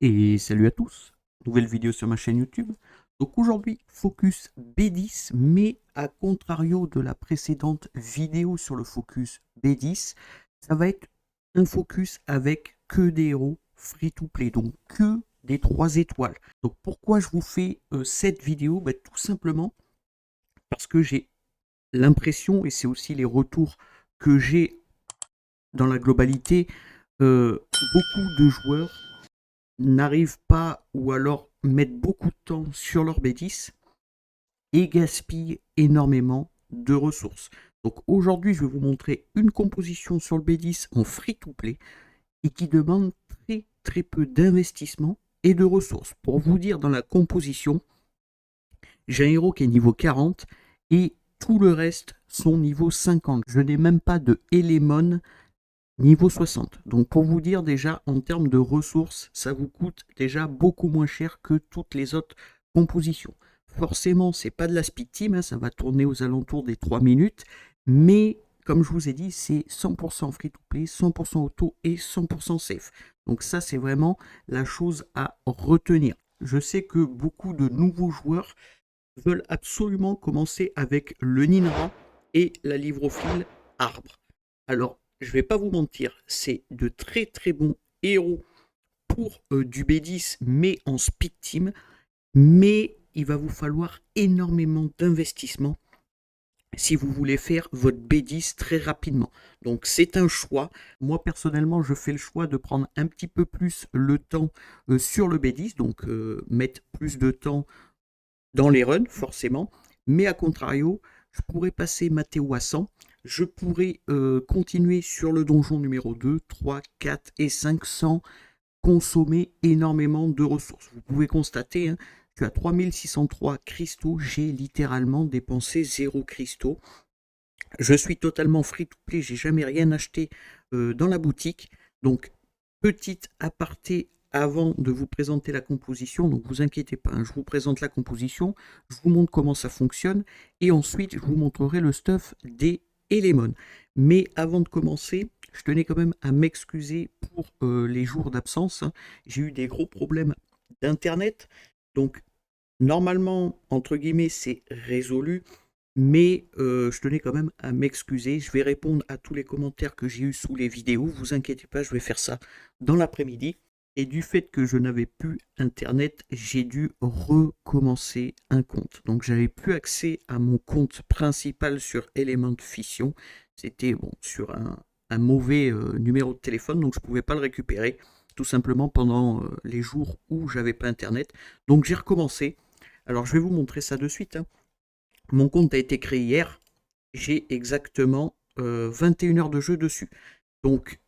Et salut à tous, nouvelle vidéo sur ma chaîne YouTube. Donc aujourd'hui, focus B10, mais à contrario de la précédente vidéo sur le focus B10, ça va être un focus avec que des héros free-to-play, donc que des 3 étoiles. Donc pourquoi je vous fais cette vidéo? Tout simplement parce que j'ai l'impression, et c'est aussi les retours que j'ai dans la globalité, beaucoup de joueurs n'arrivent pas ou alors mettent beaucoup de temps sur leur B10 et gaspillent énormément de ressources. Donc aujourd'hui, je vais vous montrer une composition sur le B10 en free-to-play et qui demande très peu d'investissement et de ressources. Pour vous dire, dans la composition, j'ai un héros qui est niveau 40 et tout le reste sont niveau 50. Je n'ai même pas de Élémon niveau 60. Donc pour vous dire déjà, en termes de ressources, ça vous coûte déjà beaucoup moins cher que toutes les autres compositions. Forcément, c'est pas de la speed team, ça va tourner aux alentours des 3 minutes, mais comme je vous ai dit, c'est 100% free to play, 100% auto et 100% safe. Donc ça, c'est vraiment la chose à retenir. Je sais que beaucoup de nouveaux joueurs veulent absolument commencer avec le Ninra et la livrophile arbre. Alors, je vais pas vous mentir, c'est de très bons héros pour du B10, mais en speed team. Mais il va vous falloir énormément d'investissement si vous voulez faire votre B10 très rapidement. Donc c'est un choix. Moi personnellement, je fais le choix de prendre un petit peu plus le temps sur le B10, donc mettre plus de temps dans les runs, forcément. Mais à contrario, je pourrais passer Mathéo à 100. Je pourrais continuer sur le donjon numéro 2, 3, 4 et 5 sans consommer énormément de ressources. Vous pouvez constater, hein, que à 3603 cristaux, j'ai littéralement dépensé 0 cristaux. Je suis totalement free to play, j'ai jamais rien acheté dans la boutique. Donc, petite aparté avant de vous présenter la composition, donc vous inquiétez pas, hein, je vous présente la composition, je vous montre comment ça fonctionne, et ensuite je vous montrerai le stuff des Élémon. Mais avant de commencer, je tenais quand même à m'excuser pour les jours d'absence, hein. J'ai eu des gros problèmes d'internet, donc normalement, entre guillemets, c'est résolu, mais je tenais quand même à m'excuser. Je vais répondre à tous les commentaires que j'ai eus sous les vidéos. Vous inquiétez pas, je vais faire ça dans l'après-midi. Et du fait que je n'avais plus internet, j'ai dû recommencer un compte. Donc j'avais plus accès à mon compte principal sur Element Fission. C'était bon, sur un mauvais numéro de téléphone, donc je ne pouvais pas le récupérer tout simplement pendant les jours où j'avais pas internet. Donc j'ai recommencé. Alors je vais vous montrer ça de suite, hein. Mon compte a été créé hier. J'ai exactement 21 heures de jeu dessus. Donc,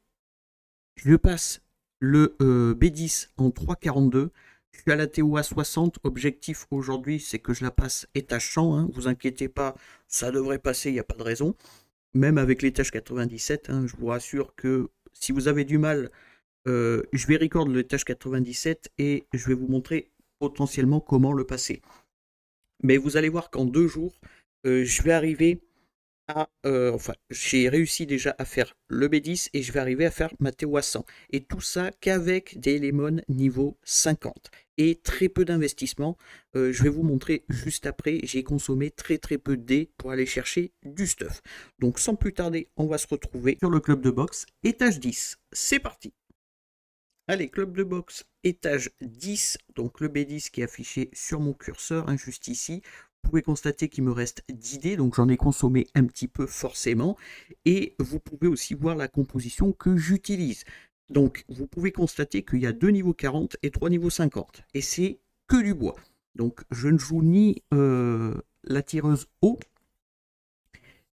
je passe le B10 en 3,42. Je suis à la TOA 60. Objectif aujourd'hui, c'est que je la passe étage 100. Hein. Vous inquiétez pas, ça devrait passer, il n'y a pas de raison. Même avec l'étage 97, hein, je vous rassure que si vous avez du mal, je vais record l'étage 97 et je vais vous montrer potentiellement comment le passer. Mais vous allez voir qu'en 2 jours, je vais arriver enfin, j'ai réussi déjà à faire le B10 et je vais arriver à faire ma TOA 100. Et tout ça qu'avec des Lemon niveau 50. Et très peu d'investissement. Je vais vous montrer juste après. J'ai consommé très peu de dés pour aller chercher du stuff. Donc sans plus tarder, on va se retrouver sur le club de boxe, étage 10. C'est parti! Allez, club de boxe, étage 10, donc le B10 qui est affiché sur mon curseur, hein, juste ici. Vous pouvez constater qu'il me reste 10 dés, donc j'en ai consommé un petit peu forcément. Et vous pouvez aussi voir la composition que j'utilise. Donc vous pouvez constater qu'il y a 2 niveaux 40 et 3 niveaux 50. Et c'est que du bois. Donc je ne joue ni la tireuse eau,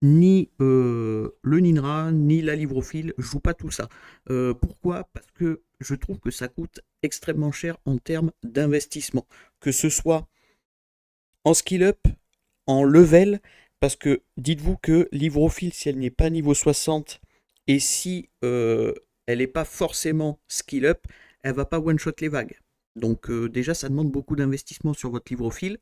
ni le Ninra, ni la livrophile, je joue pas tout ça. Pourquoi? Parce que je trouve que ça coûte extrêmement cher en termes d'investissement. Que ce soit en skill up, en level, parce que dites-vous que livrophile, si elle n'est pas niveau 60, et si elle n'est pas forcément skill up, elle va pas one shot les vagues. Donc déjà, ça demande beaucoup d'investissement sur votre livrophile.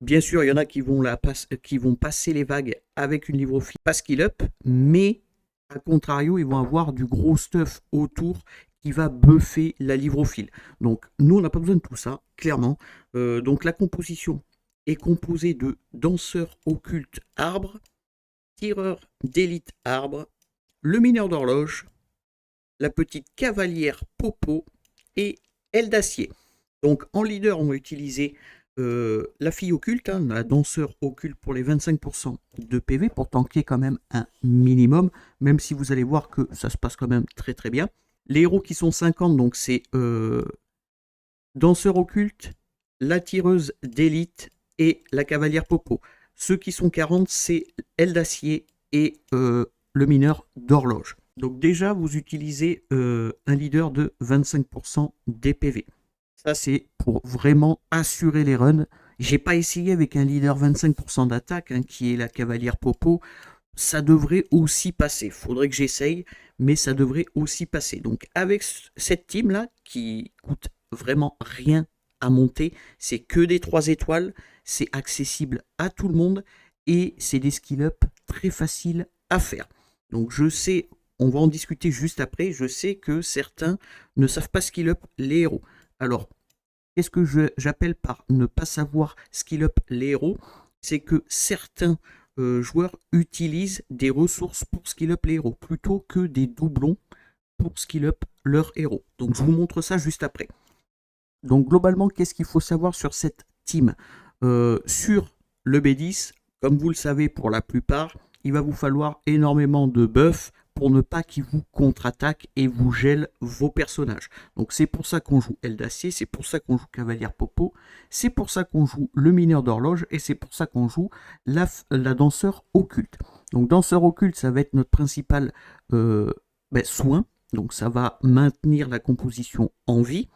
Bien sûr, il y en a qui vont passer les vagues avec une livrophile pas skill up, mais à contrario, ils vont avoir du gros stuff autour qui va buffer la livrophile. Donc nous, on n'a pas besoin de tout ça, clairement. Donc la composition est composée de danseur occulte arbre, tireur d'élite arbre, le mineur d'horloge, la petite cavalière popo et aile d'acier. Donc en leader, on va utiliser la fille occulte, hein, la danseur occulte pour les 25% de PV, pour tanker quand même un minimum, même si vous allez voir que ça se passe quand même très très bien. Les héros qui sont 50, donc c'est danseur occulte, la tireuse d'élite et la cavalière popo. Ceux qui sont 40, c'est aile d'acier et le mineur d'horloge. Donc déjà, vous utilisez un leader de 25% des PV. Ça, c'est pour vraiment assurer les runs. J'ai pas essayé avec un leader 25% d'attaque, hein, qui est la cavalière popo. Ça devrait aussi passer. Faudrait que j'essaye, mais ça devrait aussi passer. Donc avec cette team-là, qui coûte vraiment rien à monter, c'est que des 3 étoiles, c'est accessible à tout le monde, et c'est des skill-up très faciles à faire. Donc je sais, on va en discuter juste après, je sais que certains ne savent pas skill-up les héros. Alors, qu'est-ce que j'appelle par ne pas savoir skill up les héros? C'est que certains joueurs utilisent des ressources pour skill up les héros, plutôt que des doublons pour skill up leurs héros. Donc je vous montre ça juste après. Donc globalement, qu'est-ce qu'il faut savoir sur cette team? Sur le B10, comme vous le savez pour la plupart, il va vous falloir énormément de buffs pour ne pas qu'il vous contre-attaque et vous gèle vos personnages. Donc c'est pour ça qu'on joue Aile d'Acier, c'est pour ça qu'on joue Cavalière Popo, c'est pour ça qu'on joue le mineur d'horloge, et c'est pour ça qu'on joue la danseur occulte. Donc danseur occulte, ça va être notre principal soin, donc ça va maintenir la composition en vie.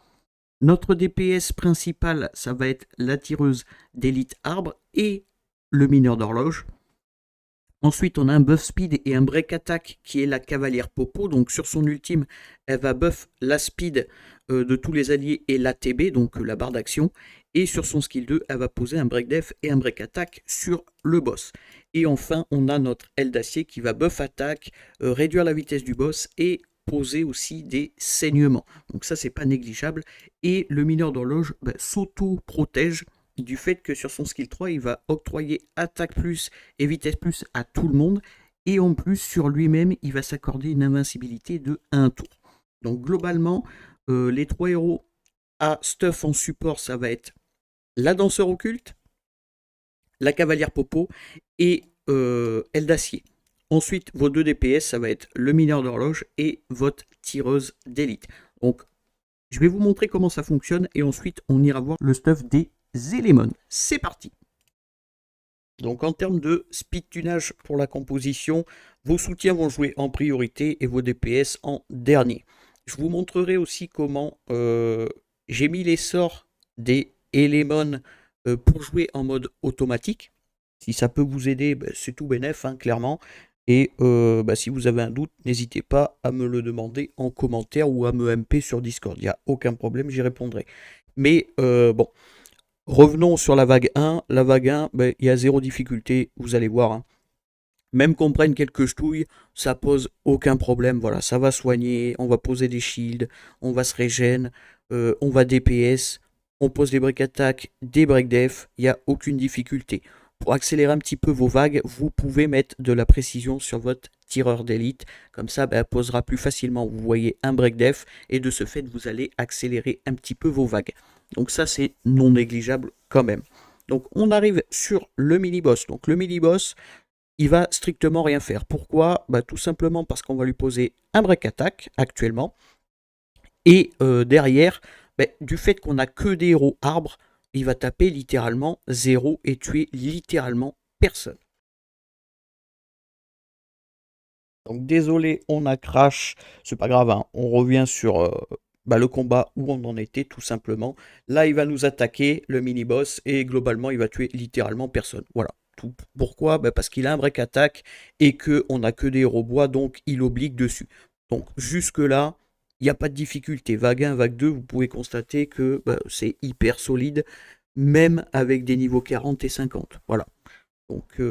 Notre DPS principal, ça va être la tireuse d'élite arbre et le mineur d'horloge. Ensuite, on a un buff speed et un break attack qui est la cavalière popo. Donc sur son ultime, elle va buff la speed de tous les alliés et l'ATB, donc la barre d'action. Et sur son skill 2, elle va poser un break def et un break attack sur le boss. Et enfin, on a notre aile d'acier qui va buff attaque, réduire la vitesse du boss et poser aussi des saignements. Donc ça, c'est pas négligeable. Et le mineur d'horloge s'auto-protège du fait que sur son skill 3, il va octroyer attaque plus et vitesse plus à tout le monde. Et en plus, sur lui-même, il va s'accorder une invincibilité de 1 tour. Donc globalement, les 3 héros à stuff en support, ça va être la danseur occulte, la cavalière popo et aile d'acier. Ensuite, vos 2 DPS, ça va être le mineur d'horloge et votre tireuse d'élite. Donc, je vais vous montrer comment ça fonctionne et ensuite, on ira voir le stuff des éléments. C'est parti. Donc en termes de speed tunage pour la composition, vos soutiens vont jouer en priorité et vos DPS en dernier. Je vous montrerai aussi comment j'ai mis les sorts des éléments pour jouer en mode automatique. Si ça peut vous aider, c'est tout bénef, hein, clairement. Et si vous avez un doute, n'hésitez pas à me le demander en commentaire ou à me MP sur Discord. Il n'y a aucun problème, j'y répondrai. Mais bon, revenons sur la vague 1. La vague 1, il y a 0 difficulté, vous allez voir. Hein. Même qu'on prenne quelques ch'touilles, ça pose aucun problème. Voilà, ça va soigner, on va poser des shields, on va se régène, on va DPS, on pose des break attack, des break def, il n'y a aucune difficulté. Pour accélérer un petit peu vos vagues, vous pouvez mettre de la précision sur votre tireur d'élite. Comme ça, elle posera plus facilement. Vous voyez un break def et de ce fait, vous allez accélérer un petit peu vos vagues. Donc ça, c'est non négligeable quand même. Donc on arrive sur le mini-boss. Donc le mini-boss, il va strictement rien faire. Pourquoi? Tout simplement parce qu'on va lui poser un break attack actuellement. Et derrière, du fait qu'on n'a que des héros arbres, il va taper littéralement 0 et tuer littéralement personne. Donc désolé, on a crash, c'est pas grave, hein. On revient sur le combat où on en était tout simplement. Là, il va nous attaquer, le mini-boss, et globalement, il va tuer littéralement personne. Voilà. Tout. Pourquoi? Parce qu'il a un break attack et qu'on n'a que des héros bois, donc il obligue dessus. Donc jusque-là, il n'y a pas de difficulté. Vague 1, vague 2, vous pouvez constater que c'est hyper solide, même avec des niveaux 40 et 50. Voilà. Donc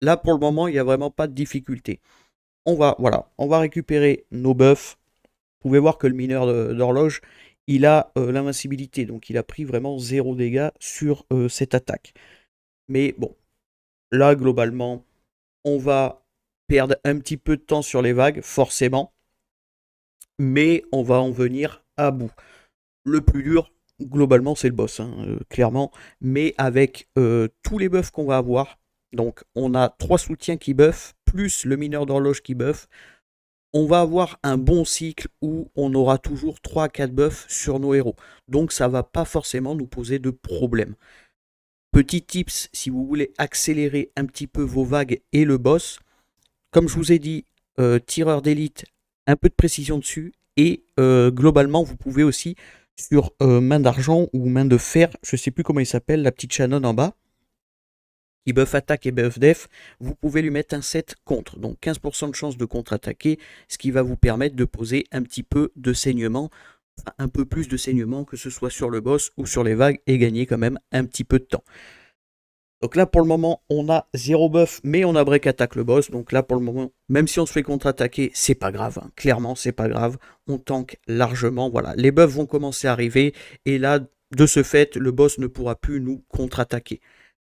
là, pour le moment, il n'y a vraiment pas de difficulté. On va récupérer nos buffs. Vous pouvez voir que le mineur d'horloge, il a l'invincibilité, donc il a pris vraiment 0 dégâts sur cette attaque. Mais bon, là, globalement, on va perdre un petit peu de temps sur les vagues, forcément, mais on va en venir à bout. Le plus dur, globalement, c'est le boss, hein, clairement, mais avec tous les buffs qu'on va avoir, donc on a 3 soutiens qui buffent, plus le mineur d'horloge qui buff, on va avoir un bon cycle où on aura toujours 3 à 4 buffs sur nos héros. Donc ça va pas forcément nous poser de problème. Petit tips, si vous voulez accélérer un petit peu vos vagues et le boss, comme je vous ai dit, tireur d'élite, un peu de précision dessus, et globalement, vous pouvez aussi, sur main d'argent ou main de fer, je ne sais plus comment il s'appelle, la petite Shannon en bas, qui buff attaque et buff def, vous pouvez lui mettre un 7 contre, donc 15% de chance de contre-attaquer, ce qui va vous permettre de poser un petit peu de saignement, enfin, un peu plus de saignement, que ce soit sur le boss ou sur les vagues, et gagner quand même un petit peu de temps. Donc là, pour le moment, on a 0 buff, mais on a break attaque le boss. Donc là, pour le moment, même si on se fait contre-attaquer, c'est pas grave. Hein. Clairement, c'est pas grave. On tank largement. Voilà, les buffs vont commencer à arriver. Et là, de ce fait, le boss ne pourra plus nous contre-attaquer.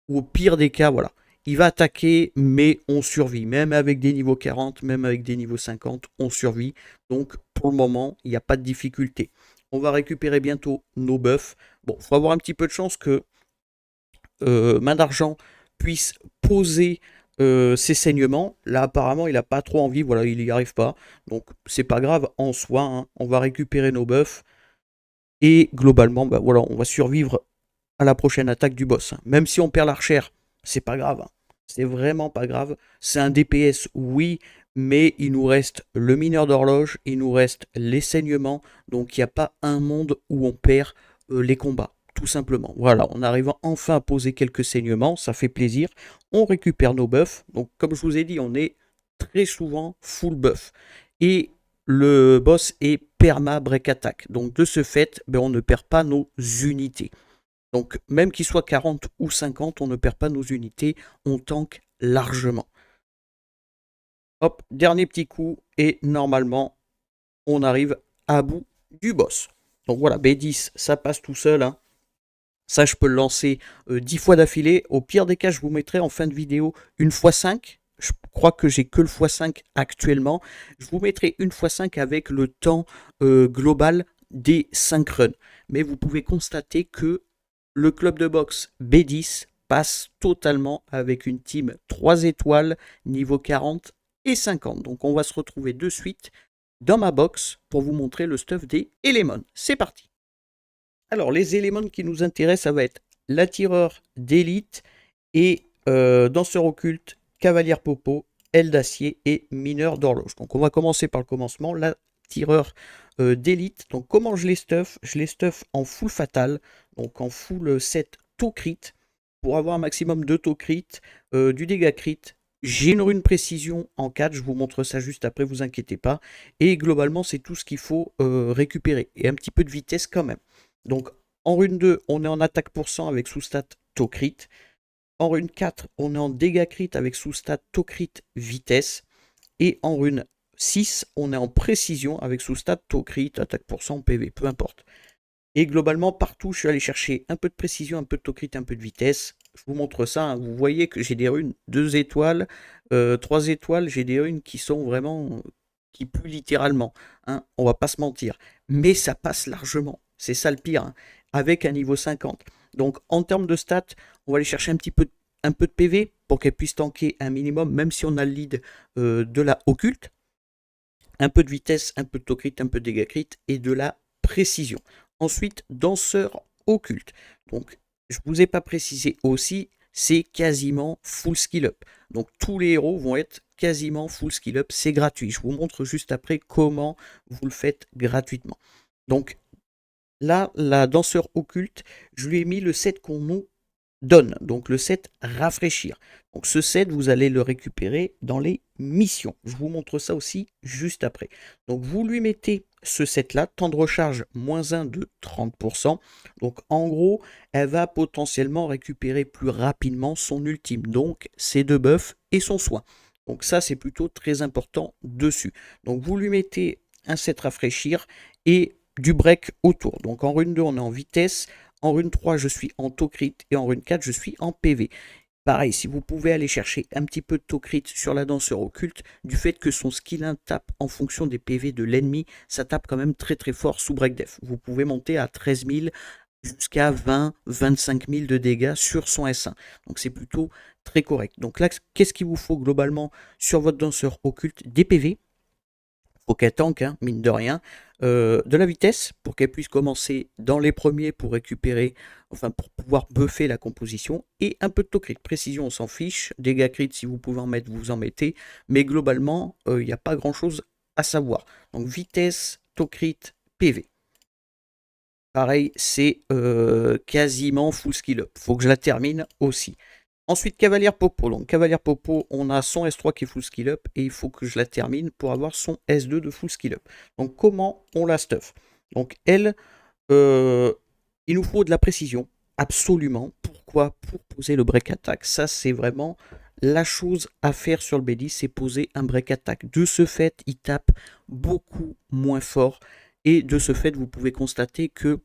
Ou au pire des cas, voilà. Il va attaquer, mais on survit. Même avec des niveaux 40, même avec des niveaux 50, on survit. Donc, pour le moment, il n'y a pas de difficulté. On va récupérer bientôt nos buffs. Bon, il faut avoir un petit peu de chance que main d'argent puisse poser ses saignements. Là, apparemment, il n'a pas trop envie, voilà, il n'y arrive pas. Donc, c'est pas grave en soi. Hein. On va récupérer nos buffs. Et globalement, bah, voilà, on va survivre à la prochaine attaque du boss. Hein. Même si on perd l'archère, c'est pas grave. Hein. C'est vraiment pas grave. C'est un DPS, oui, mais il nous reste le mineur d'horloge, il nous reste les saignements. Donc, il n'y a pas un monde où on perd les combats. Tout simplement. Voilà, on arrive enfin à poser quelques saignements, ça fait plaisir. On récupère nos buffs. Donc, comme je vous ai dit, on est très souvent full buff. Et le boss est perma break attack. Donc, de ce fait, ben, on ne perd pas nos unités. Donc, même qu'il soit 40 ou 50, on ne perd pas nos unités. On tank largement. Hop, dernier petit coup. Et normalement, on arrive à bout du boss. Donc voilà, B10, ça passe tout seul. Hein. Ça, je peux le lancer 10 fois d'affilée. Au pire des cas, je vous mettrai en fin de vidéo une x5. Je crois que j'ai que le x5 actuellement. Je vous mettrai une x5 avec le temps global des 5 runs. Mais vous pouvez constater que le club de boxe B10 passe totalement avec une team 3 étoiles, niveau 40 et 50. Donc on va se retrouver de suite dans ma box pour vous montrer le stuff des Elemon. C'est parti! Alors, les éléments qui nous intéressent, ça va être l'attireur d'élite et danseur occulte, cavalière popo, aile d'acier et mineur d'horloge. Donc, on va commencer par le commencement. L'attireur d'élite. Donc, comment je les stuff? Je les stuff en full fatal, donc en full 7 taux crit, pour avoir un maximum de taux crit, du dégât crit. J'ai une rune précision en 4, je vous montre ça juste après, vous inquiétez pas. Et globalement, c'est tout ce qu'il faut récupérer. Et un petit peu de vitesse quand même. Donc, en rune 2, on est en attaque % avec sous-stat taux crit. En rune 4, on est en dégâts crit avec sous-stat taux crit vitesse. Et en rune 6, on est en précision avec sous-stat taux crit, attaque % PV, peu importe. Et globalement, partout, je suis allé chercher un peu de précision, un peu de taux crit, un peu de vitesse. Je vous montre ça, hein. Vous voyez que j'ai des runes 2 étoiles, 3 étoiles, j'ai des runes qui sont vraiment, qui puent littéralement, hein. On va pas se mentir. Mais ça passe largement, c'est ça le pire, hein, avec un niveau 50. Donc en termes de stats, on va aller chercher un peu de PV pour qu'elle puisse tanker un minimum, même si on a le lead de la occulte. Un peu de vitesse, un peu de taux crit, un peu de dégâts crit et de la précision. Ensuite, danseur occulte. Donc, je ne vous ai pas précisé aussi, c'est quasiment full skill up. Donc, tous les héros vont être quasiment full skill up. C'est gratuit. Je vous montre juste après comment vous le faites gratuitement. Donc, là, la danseur occulte, je lui ai mis le set qu'on nous donne. Donc, le set rafraîchir. Donc, ce set, vous allez le récupérer dans les missions. Je vous montre ça aussi juste après. Donc, vous lui mettez ce set-là, temps de recharge -1 de 30%. Donc, en gros, elle va potentiellement récupérer plus rapidement son ultime. Donc, ses 2 buffs et son soin. Donc, ça, c'est plutôt très important dessus. Donc, vous lui mettez un set rafraîchir et du break autour. Donc en rune 2, on est en vitesse. En rune 3, je suis en taux crit. Et en rune 4, je suis en PV. Pareil, si vous pouvez aller chercher un petit peu de taux crit sur la danseur occulte, du fait que son skill 1 tape en fonction des PV de l'ennemi, ça tape quand même très très fort sous break def. Vous pouvez monter à 13 000 jusqu'à 20-25 000 de dégâts sur son S1. Donc c'est plutôt très correct. Donc là, qu'est-ce qu'il vous faut globalement sur votre danseur occulte? Des PV, faut qu'elle tank, hein, mine de rien, de la vitesse pour qu'elle puisse commencer dans les premiers pour récupérer, enfin pour pouvoir buffer la composition, et un peu de taux crit. Précision, on s'en fiche, dégâts crit, si vous pouvez en mettre, vous en mettez, mais globalement, il n'y a pas grand-chose à savoir. Donc vitesse, taux crit, PV. Pareil, c'est quasiment full skill up. Faut que je la termine aussi. Ensuite, Cavalière Popo. Donc, Cavalière Popo, on a son S3 qui est full skill up et il faut que je la termine pour avoir son S2 de full skill up. Donc, comment on la stuff? Donc, elle, il nous faut de la précision, absolument. Pourquoi? Pour poser le break attack. Ça, c'est vraiment la chose à faire sur le B10, c'est poser un break attack. De ce fait, il tape beaucoup moins fort. Et de ce fait, vous pouvez constater que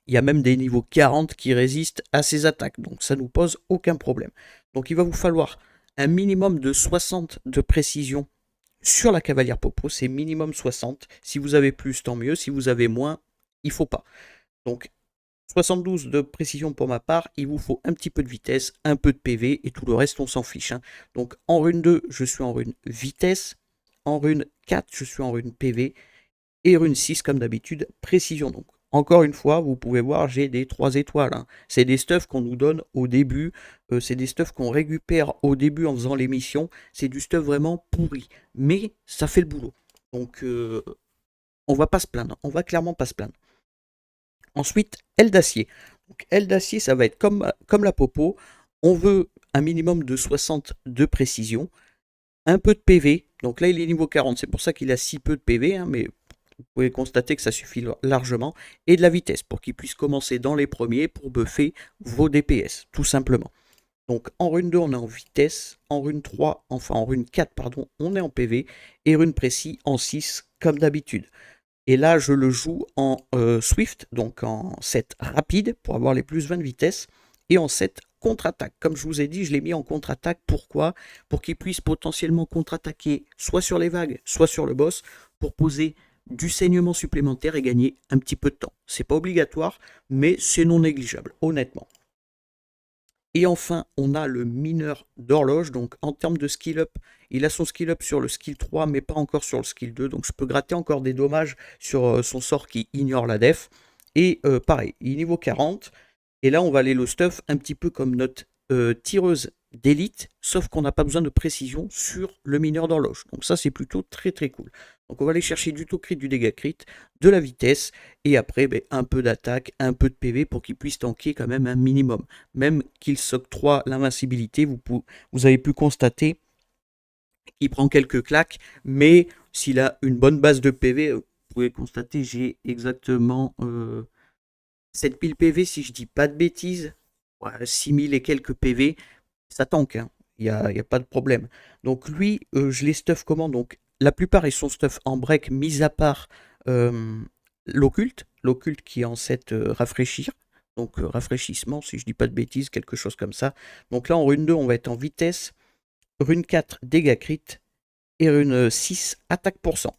il y a même des niveaux 40 qui résistent à ces attaques. Donc ça ne nous pose aucun problème. Donc il va vous falloir un minimum de 60 de précision sur la Cavalière Popo. C'est minimum 60. Si vous avez plus, tant mieux. Si vous avez moins, il ne faut pas. Donc 72 de précision pour ma part. Il vous faut un petit peu de vitesse, un peu de PV et tout le reste, on s'en fiche. Hein. Donc en rune 2, je suis en rune vitesse. En rune 4, je suis en rune PV. Et rune 6, comme d'habitude, précision. Donc, encore une fois, vous pouvez voir, j'ai des 3 étoiles. Hein. C'est des stuffs qu'on nous donne au début. C'est des stuffs qu'on récupère au début en faisant les missions. C'est du stuff vraiment pourri. Mais ça fait le boulot. Donc, on va pas se plaindre. On va clairement pas se plaindre. Ensuite, aile d'acier. Donc, aile d'acier, ça va être comme la Popo. On veut un minimum de 60 de précision. Un peu de PV. Donc là, il est niveau 40. C'est pour ça qu'il a si peu de PV. Hein, mais vous pouvez constater que ça suffit largement. Et de la vitesse pour qu'il puisse commencer dans les premiers pour buffer vos DPS, tout simplement. Donc en rune 2, on est en vitesse. En rune 3, enfin en rune 4, pardon, on est en PV. Et rune précis en 6, comme d'habitude. Et là, je le joue en Swift, donc en 7 rapide, pour avoir les plus 20 de vitesse. Et en 7 contre-attaque. Comme je vous ai dit, je l'ai mis en contre-attaque. Pourquoi? Pour qu'il puisse potentiellement contre-attaquer soit sur les vagues, soit sur le boss, pour poser du saignement supplémentaire et gagner un petit peu de temps. C'est pas obligatoire, mais c'est non négligeable, honnêtement. Et enfin, on a le mineur d'horloge. Donc en termes de skill up, il a son skill up sur le skill 3, mais pas encore sur le skill 2. Donc je peux gratter encore des dommages sur son sort qui ignore la def. Et pareil, il est niveau 40. Et là, on va aller le stuff un petit peu comme notre tireuse d'élite, sauf qu'on n'a pas besoin de précision sur le mineur d'horloge. Donc ça, c'est plutôt très très cool. Donc on va aller chercher du taux crit, du dégât crit, de la vitesse, et après un peu d'attaque, un peu de PV pour qu'il puisse tanker quand même un minimum. Même qu'il s'octroie l'invincibilité, vous avez pu constater qu'il prend quelques claques, mais s'il a une bonne base de PV, vous pouvez constater, j'ai exactement 7000 PV, si je dis pas de bêtises, 6000 et quelques PV, ça tank, hein. Il n'y a pas de problème. Donc lui, je les stuff comment? Donc la plupart, ils sont stuff en break, mis à part l'occulte qui est en set rafraîchir, donc rafraîchissement, si je dis pas de bêtises, quelque chose comme ça. Donc là, en rune 2, on va être en vitesse, rune 4, dégâts crit, et rune 6, attaque %.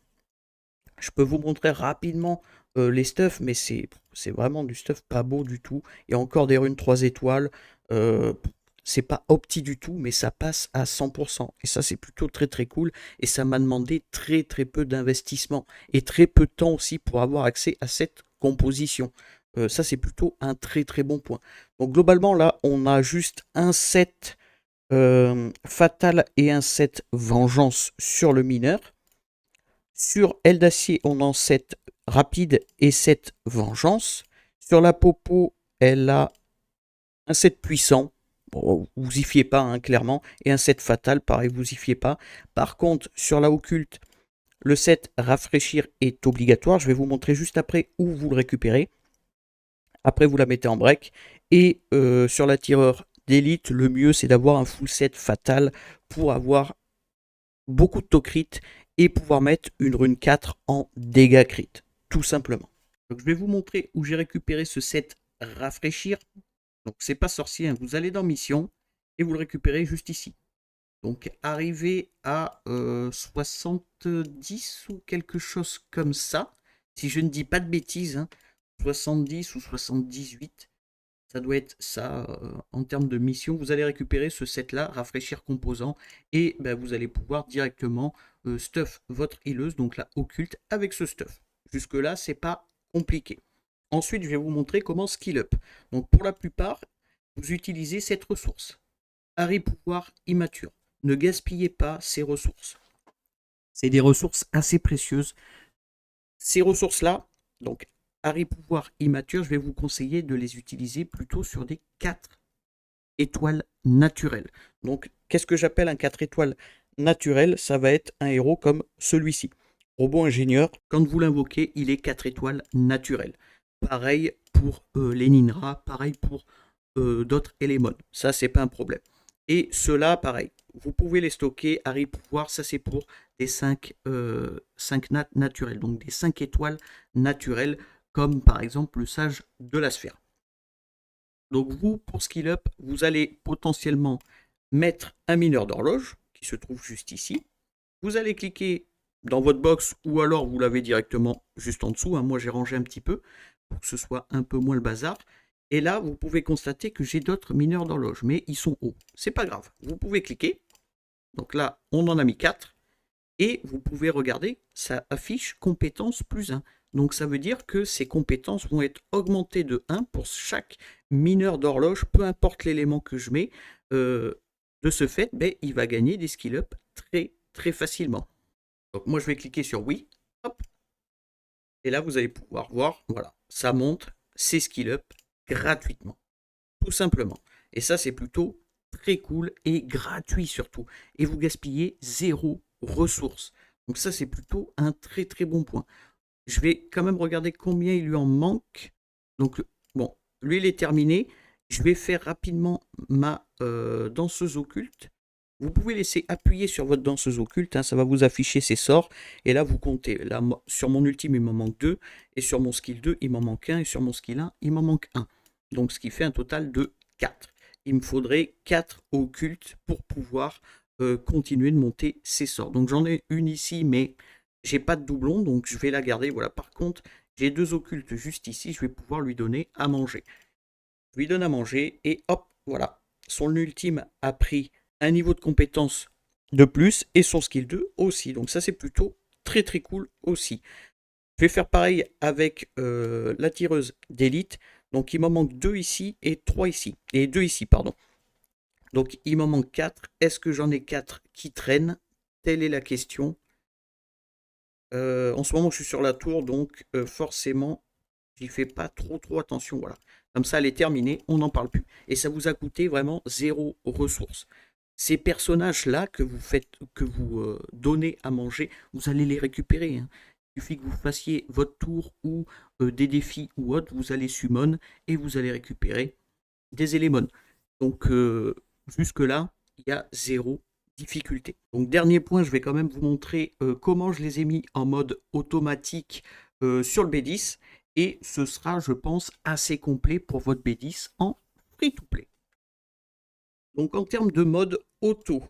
Je peux vous montrer rapidement les stuffs, mais c'est vraiment du stuff pas beau du tout. Il y a encore des runes 3 étoiles. C'est pas opti du tout, mais ça passe à 100%. Et ça, c'est plutôt très très cool. Et ça m'a demandé très très peu d'investissement. Et très peu de temps aussi pour avoir accès à cette composition. Ça, c'est plutôt un très très bon point. Donc globalement, là, on a juste un set fatal et un set vengeance sur le mineur. Sur aile d'acier, on en 7 rapide et 7 vengeance. Sur la Popo, elle a un 7 puissant. Bon, vous y fiez pas, hein, clairement. Et un 7 fatal, pareil, vous y fiez pas. Par contre, sur la occulte, le 7 rafraîchir est obligatoire. Je vais vous montrer juste après où vous le récupérez. Après, vous la mettez en break. Et sur la tireur d'élite, le mieux, c'est d'avoir un full set fatal pour avoir beaucoup de taux crit et pouvoir mettre une rune 4 en dégâts crit, tout simplement. Donc je vais vous montrer où j'ai récupéré ce set rafraîchir. Donc c'est pas sorcier, hein. Vous allez dans mission et vous le récupérez juste ici. Donc arrivé à 70 ou quelque chose comme ça, si je ne dis pas de bêtises, hein, 70 ou 78, ça doit être ça en termes de mission. Vous allez récupérer ce set là, rafraîchir composant, et ben, vous allez pouvoir directement stuff votre healeuse, donc la occulte, avec ce stuff. Jusque là, c'est pas compliqué. Ensuite, je vais vous montrer comment skill up. Donc pour la plupart, vous utilisez cette ressource. Harry pouvoir immature. Ne gaspillez pas ces ressources. C'est des ressources assez précieuses. Ces ressources-là, donc Harry pouvoir immature, je vais vous conseiller de les utiliser plutôt sur des 4 étoiles naturelles. Donc, qu'est-ce que j'appelle un 4 étoiles naturel? Ça va être un héros comme celui-ci. Robot ingénieur, quand vous l'invoquez, il est 4 étoiles naturelles. Pareil pour les Ninra, pareil pour d'autres éléments. Ça, c'est pas un problème. Et ceux-là, pareil. Vous pouvez les stocker. Harry pouvoir, ça c'est pour des 5 nat naturels. Donc des 5 étoiles naturelles, comme par exemple le sage de la sphère. Donc vous, pour skill up, vous allez potentiellement mettre un mineur d'horloge, qui se trouve juste ici. Vous allez cliquer dans votre box, ou alors vous l'avez directement juste en dessous. Hein. Moi j'ai rangé un petit peu, pour que ce soit un peu moins le bazar. Et là, vous pouvez constater que j'ai d'autres mineurs d'horloge, mais ils sont hauts. C'est pas grave. Vous pouvez cliquer. Donc là, on en a mis 4. Et vous pouvez regarder, ça affiche compétence plus 1. Donc ça veut dire que ces compétences vont être augmentées de 1 pour chaque mineur d'horloge, peu importe l'élément que je mets. De ce fait, ben, il va gagner des skill up très très facilement. Donc moi je vais cliquer sur oui. Hop. Et là, vous allez pouvoir voir, voilà, ça montre ses skill up gratuitement, tout simplement. Et ça, c'est plutôt très cool et gratuit surtout. Et vous gaspillez 0 ressources. Donc ça, c'est plutôt un très très bon point. Je vais quand même regarder combien il lui en manque. Donc, bon, lui, il est terminé. Je vais faire rapidement ma danseuse occulte. Vous pouvez laisser appuyer sur votre danseuse occulte, hein, ça va vous afficher ses sorts. Et là, vous comptez. Là, sur mon ultime, il m'en manque 2. Et sur mon skill 2, il m'en manque 1. Et sur mon skill 1, il m'en manque 1. Donc, ce qui fait un total de 4. Il me faudrait 4 occultes pour pouvoir continuer de monter ses sorts. Donc, j'en ai une ici, mais j'ai pas de doublon, donc je vais la garder. Voilà. Par contre, j'ai 2 occultes juste ici. Je vais pouvoir lui donner à manger. Je lui donne à manger et hop, voilà. Son ultime a pris un niveau de compétence de plus et son skill 2 aussi. Donc ça, c'est plutôt très très cool aussi. Je vais faire pareil avec la tireuse d'élite. Donc il m'en manque 2 ici et 3 ici. Et 2 ici, pardon. Donc il m'en manque 4. Est-ce que j'en ai 4 qui traînent? Telle est la question. En ce moment, je suis sur la tour, donc forcément, j'y fais pas trop attention. Voilà. Comme ça, elle est terminée, on n'en parle plus. Et ça vous a coûté vraiment 0 ressources. Ces personnages-là que vous faites, que vous donnez à manger, vous allez les récupérer. Hein. Il suffit que vous fassiez votre tour ou des défis ou autres, vous allez summon et vous allez récupérer des éléments. Donc jusque-là, il y a 0 difficulté. Donc dernier point, je vais quand même vous montrer comment je les ai mis en mode automatique sur le B10. Et ce sera, je pense, assez complet pour votre B10 en free-to-play. Donc en termes de mode auto,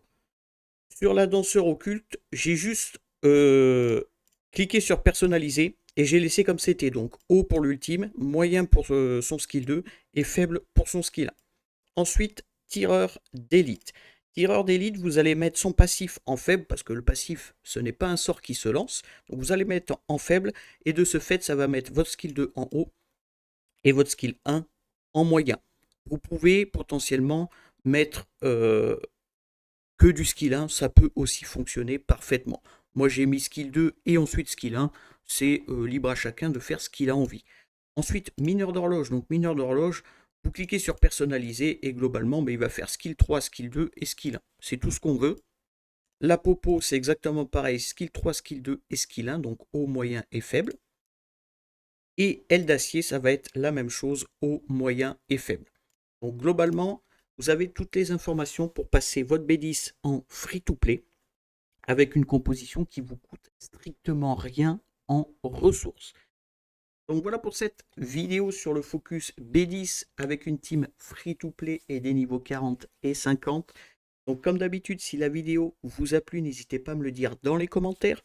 sur la danseur occulte, j'ai juste cliqué sur personnaliser et j'ai laissé comme c'était. Donc haut pour l'ultime, moyen pour son skill 2 et faible pour son skill 1. Ensuite, tireur d'élite. Tireur d'élite, vous allez mettre son passif en faible, parce que le passif, ce n'est pas un sort qui se lance. Donc vous allez mettre en faible, et de ce fait, ça va mettre votre skill 2 en haut, et votre skill 1 en moyen. Vous pouvez potentiellement mettre que du skill 1, ça peut aussi fonctionner parfaitement. Moi j'ai mis skill 2 et ensuite skill 1, c'est libre à chacun de faire ce qu'il a envie. Ensuite, mineur d'horloge. Donc mineur d'horloge, vous cliquez sur personnaliser et globalement, il va faire skill 3, skill 2 et skill 1. C'est tout ce qu'on veut. La popo, c'est exactement pareil, skill 3, skill 2 et skill 1, donc haut, moyen et faible. Et aile d'acier, ça va être la même chose, haut, moyen et faible. Donc globalement, vous avez toutes les informations pour passer votre B10 en free-to-play. avec une composition qui vous coûte strictement rien en ressources. Donc voilà pour cette vidéo sur le Focus B10 avec une team free-to-play et des niveaux 40 et 50. Donc comme d'habitude, si la vidéo vous a plu, n'hésitez pas à me le dire dans les commentaires.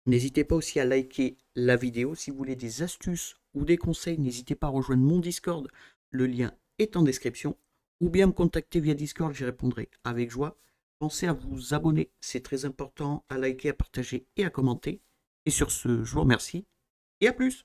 N'hésitez pas aussi à liker la vidéo. Si vous voulez des astuces ou des conseils, n'hésitez pas à rejoindre mon Discord. Le lien est en description. Ou bien me contacter via Discord, j'y répondrai avec joie. Pensez à vous abonner, c'est très important, à liker, à partager et à commenter. Et sur ce, je vous remercie et à plus.